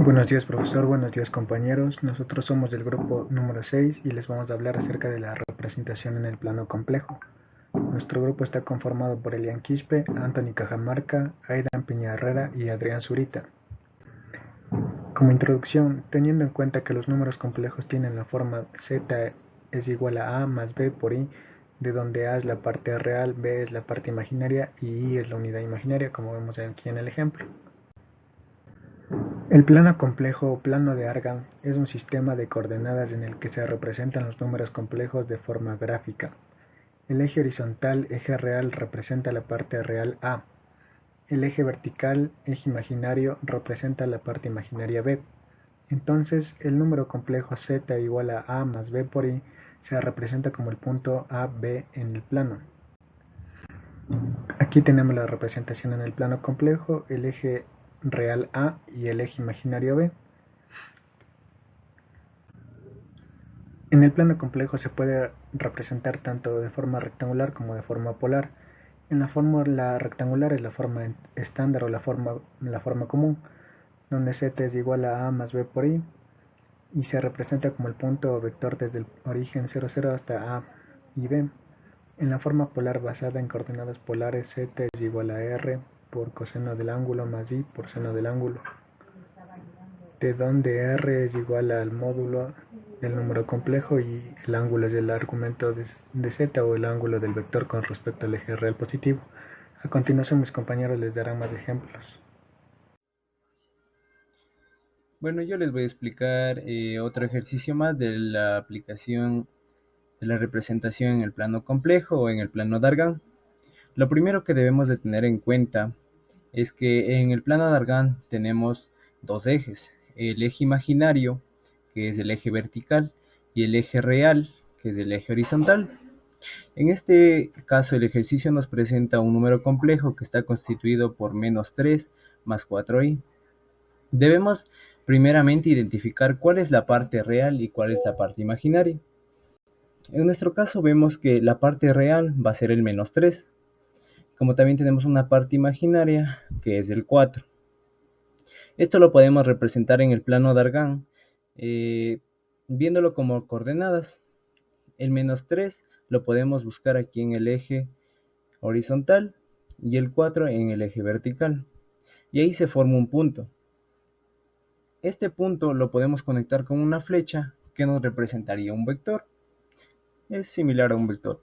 Buenos días, profesor. Buenos días, compañeros. Nosotros somos del grupo número 6 y les vamos a hablar acerca de la representación en el plano complejo. Nuestro grupo está conformado por Elian Quispe, Anthony Cajamarca, Aidan Piña Herrera y Adrián Zurita. Como introducción, teniendo en cuenta que los números complejos tienen la forma z es igual a a más b por i, de donde a es la parte real, b es la parte imaginaria y i es la unidad imaginaria, como vemos aquí en el ejemplo. El plano complejo o plano de Argand es un sistema de coordenadas en el que se representan los números complejos de forma gráfica. El eje horizontal, eje real, representa la parte real A. El eje vertical, eje imaginario, representa la parte imaginaria B. Entonces, el número complejo z igual a más b por i se representa como el punto AB en el plano. Aquí tenemos la representación en el plano complejo, el eje real A y el eje imaginario B. En el plano complejo se puede representar tanto de forma rectangular como de forma polar. En la fórmula rectangular es la forma estándar o la forma común, donde z es igual a más b por i y se representa como el punto o vector desde el origen 0,0 hasta a y b. En la forma polar basada en coordenadas polares, z es igual a r por coseno del ángulo más i por seno del ángulo, de donde r es igual al módulo del número complejo y el ángulo es el argumento de z o el ángulo del vector con respecto al eje real positivo. A continuación mis compañeros les darán más ejemplos. Bueno, yo les voy a explicar otro ejercicio más de la aplicación de la representación en el plano complejo o en el plano de Argand. Lo primero que debemos de tener en cuenta es que en el plano de Argand tenemos dos ejes, el eje imaginario, que es el eje vertical, y el eje real, que es el eje horizontal. En este caso, el ejercicio nos presenta un número complejo que está constituido por -3 más 4i. Debemos primeramente identificar cuál es la parte real y cuál es la parte imaginaria. En nuestro caso vemos que la parte real va a ser el -3, como también tenemos una parte imaginaria que es el 4. Esto lo podemos representar en el plano de Argand, viéndolo como coordenadas. El -3 lo podemos buscar aquí en el eje horizontal y el 4 en el eje vertical. Y ahí se forma un punto. Este punto lo podemos conectar con una flecha que nos representaría un vector. Es similar a un vector.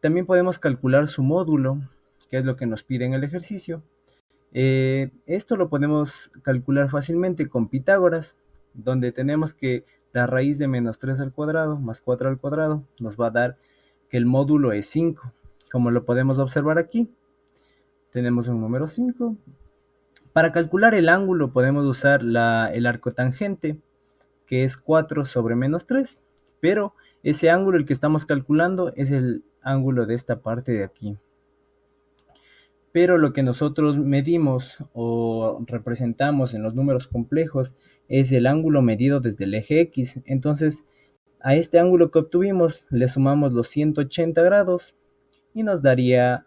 También podemos calcular su módulo, que es lo que nos pide en el ejercicio. Esto lo podemos calcular fácilmente con Pitágoras, donde tenemos que la raíz de -3 al cuadrado más 4 al cuadrado nos va a dar que el módulo es 5. Como lo podemos observar aquí, tenemos un número 5. Para calcular el ángulo podemos usar el arco tangente, que es 4 sobre -3, pero ese ángulo el que estamos calculando es el ángulo de esta parte de aquí. Pero lo que nosotros medimos o representamos en los números complejos es el ángulo medido desde el eje X. Entonces, a este ángulo que obtuvimos le sumamos los 180 grados y nos daría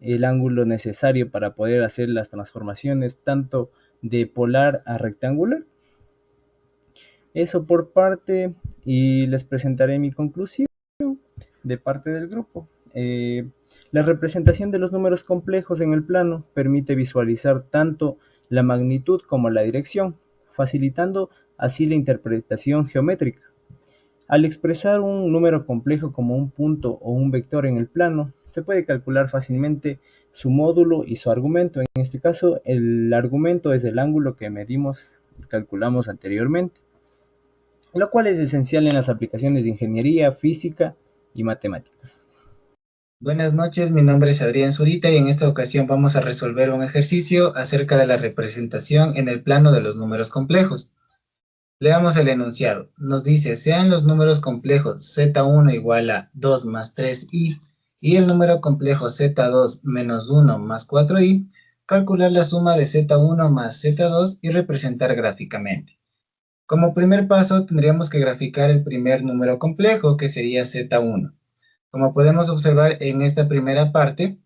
el ángulo necesario para poder hacer las transformaciones tanto de polar a rectangular. Eso por parte, y les presentaré mi conclusión de parte del grupo. La representación de los números complejos en el plano permite visualizar tanto la magnitud como la dirección, facilitando así la interpretación geométrica. Al expresar un número complejo como un punto o un vector en el plano, se puede calcular fácilmente su módulo y su argumento. En este caso, el argumento es el ángulo que medimos y calculamos anteriormente, lo cual es esencial en las aplicaciones de ingeniería, física y matemáticas. Buenas noches, mi nombre es Adrián Zurita y en esta ocasión vamos a resolver un ejercicio acerca de la representación en el plano de los números complejos. Leamos el enunciado. Nos dice, sean los números complejos z1 igual a 2 más 3i y el número complejo z2 menos 1 más 4i, calcular la suma de z1 más z2 y representar gráficamente. Como primer paso tendríamos que graficar el primer número complejo, que sería z1. Como podemos observar en esta primera parte,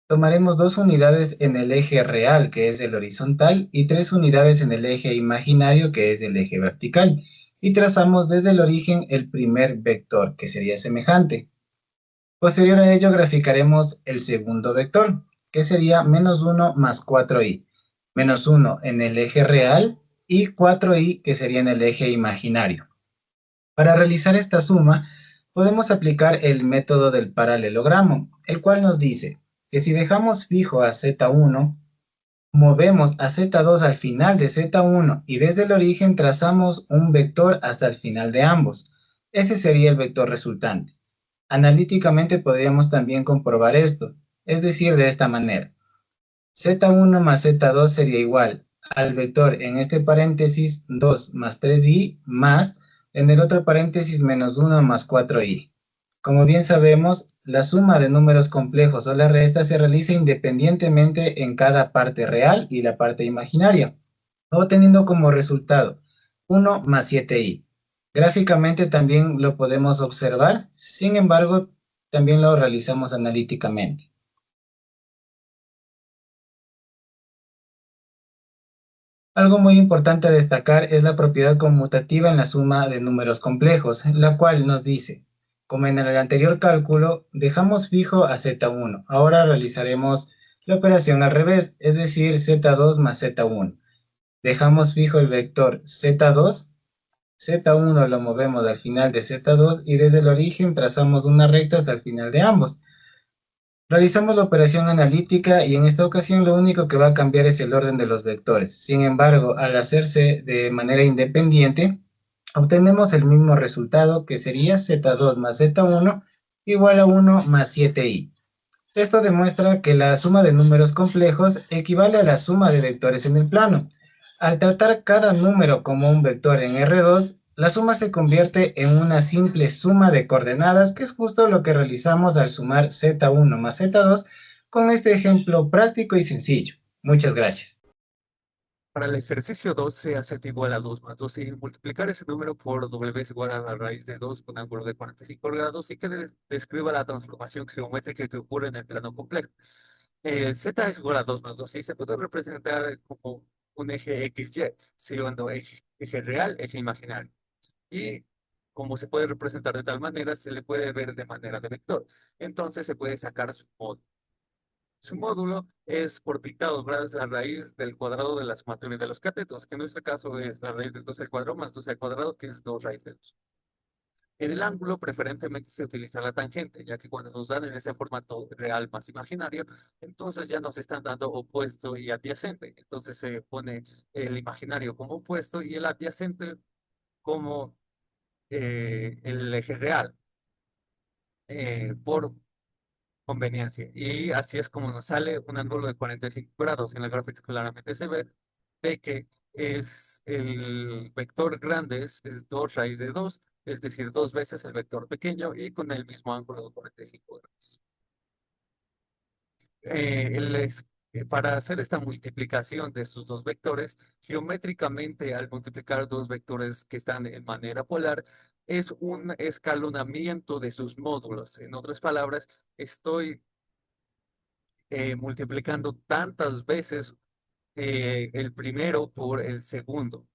Tomaremos 2 unidades en el eje real, que es el horizontal, y 3 unidades en el eje imaginario, que es el eje vertical, y trazamos desde el origen el primer vector, que sería semejante. Posterior a ello, graficaremos el segundo vector, que sería -1 más 4i. -1 en el eje real y 4i, que sería en el eje imaginario. Para realizar esta suma, podemos aplicar el método del paralelogramo, el cual nos dice que si dejamos fijo a z1, movemos a z2 al final de z1 y desde el origen trazamos un vector hasta el final de ambos. Ese sería el vector resultante. Analíticamente podríamos también comprobar esto, es decir, de esta manera. Z1 más Z2 sería igual al vector en este paréntesis 2 más 3i más en el otro paréntesis -1 más 4i. Como bien sabemos, la suma de números complejos o la resta se realiza independientemente en cada parte real y la parte imaginaria, obteniendo como resultado 1 más 7i. Gráficamente también lo podemos observar, sin embargo, también lo realizamos analíticamente. Algo muy importante a destacar es la propiedad conmutativa en la suma de números complejos, la cual nos dice, como en el anterior cálculo, dejamos fijo a z1. Ahora realizaremos la operación al revés, es decir, z2 más z1. Dejamos fijo el vector z2, z1 lo movemos al final de z2 y desde el origen trazamos una recta hasta el final de ambos. Realizamos la operación analítica y en esta ocasión lo único que va a cambiar es el orden de los vectores. Sin embargo, al hacerse de manera independiente, obtenemos el mismo resultado que sería z2 más z1 igual a 1 más 7i. Esto demuestra que la suma de números complejos equivale a la suma de vectores en el plano. Al tratar cada número como un vector en R2, la suma se convierte en una simple suma de coordenadas, que es justo lo que realizamos al sumar Z1 más Z2 con este ejemplo práctico y sencillo. Muchas gracias. Para el ejercicio 12, a z igual a 2 más 2 y multiplicar ese número por w es igual a la raíz de 2 con ángulo de 45 grados y que describa la transformación geométrica que ocurre en el plano complejo. Z es igual a 2 más 2 y se puede representar como un eje XY, siendo eje real, eje imaginario. Y como se puede representar de tal manera, se le puede ver de manera de vector. Entonces se puede sacar su módulo. Su módulo es por picado, ¿verdad? Es la raíz del cuadrado de la sumatoria de los catetos, que en nuestro caso es la raíz de 2 al cuadrado más 2 al cuadrado, que es 2 raíz de 2. En el ángulo, preferentemente se utiliza la tangente, ya que cuando nos dan en ese formato real más imaginario, entonces ya nos están dando opuesto y adyacente. Entonces se pone el imaginario como opuesto y el adyacente como el eje real, por conveniencia. Y así es como nos sale un ángulo de 45 grados. En la gráfica claramente se ve de que es el vector grande es 2 raíz de 2, es decir, 2 veces el vector pequeño y con el mismo ángulo de 45 grados. Para hacer esta multiplicación de estos dos vectores, geométricamente al multiplicar dos vectores que están en manera polar, es un escalonamiento de sus módulos. En otras palabras, estoy multiplicando tantas veces el primero por el segundo.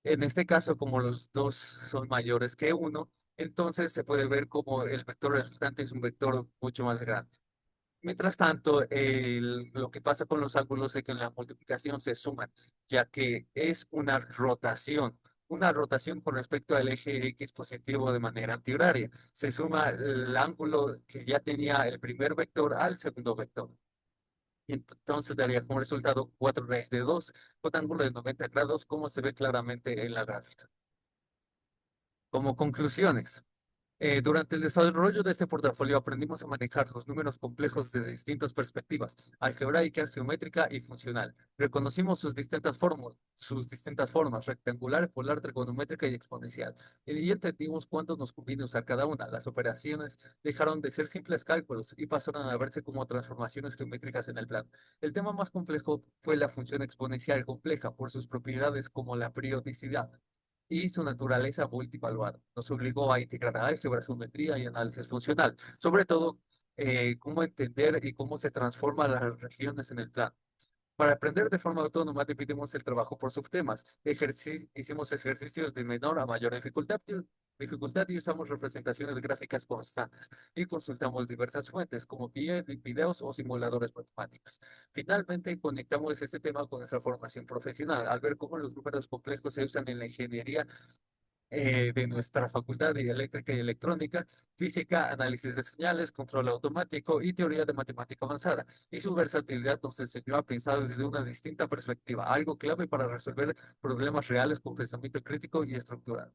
En este caso, como los dos son mayores que uno, entonces se puede ver como el vector resultante es un vector mucho más grande. Mientras tanto, lo que pasa con los ángulos es que en la multiplicación se suman, ya que es una rotación con respecto al eje X positivo de manera antihoraria. Se suma el ángulo que ya tenía el primer vector al segundo vector. Y entonces daría como resultado 4 raíz de 2 con ángulo de 90 grados, como se ve claramente en la gráfica. Como conclusiones. Durante el desarrollo de este portafolio aprendimos a manejar los números complejos desde distintas perspectivas, algebraica, geométrica y funcional. Reconocimos sus distintas formas, rectangular, polar, trigonométrica y exponencial. Y entendimos cuánto nos conviene usar cada una. Las operaciones dejaron de ser simples cálculos y pasaron a verse como transformaciones geométricas en el plano. El tema más complejo fue la función exponencial compleja por sus propiedades como la periodicidad y su naturaleza multivaluada. Nos obligó a integrar álgebra, geometría y análisis funcional. Sobre todo, cómo entender y cómo se transforman las regiones en el plano. Para aprender de forma autónoma dividimos el trabajo por subtemas. Hicimos ejercicios de menor a mayor dificultad y usamos representaciones gráficas constantes y consultamos diversas fuentes como videos o simuladores matemáticos. Finalmente, conectamos este tema con nuestra formación profesional al ver cómo los números complejos se usan en la ingeniería de nuestra facultad de eléctrica y electrónica, física, análisis de señales, control automático y teoría de matemática avanzada. Y su versatilidad nos enseñó a pensar desde una distinta perspectiva, algo clave para resolver problemas reales con pensamiento crítico y estructurado.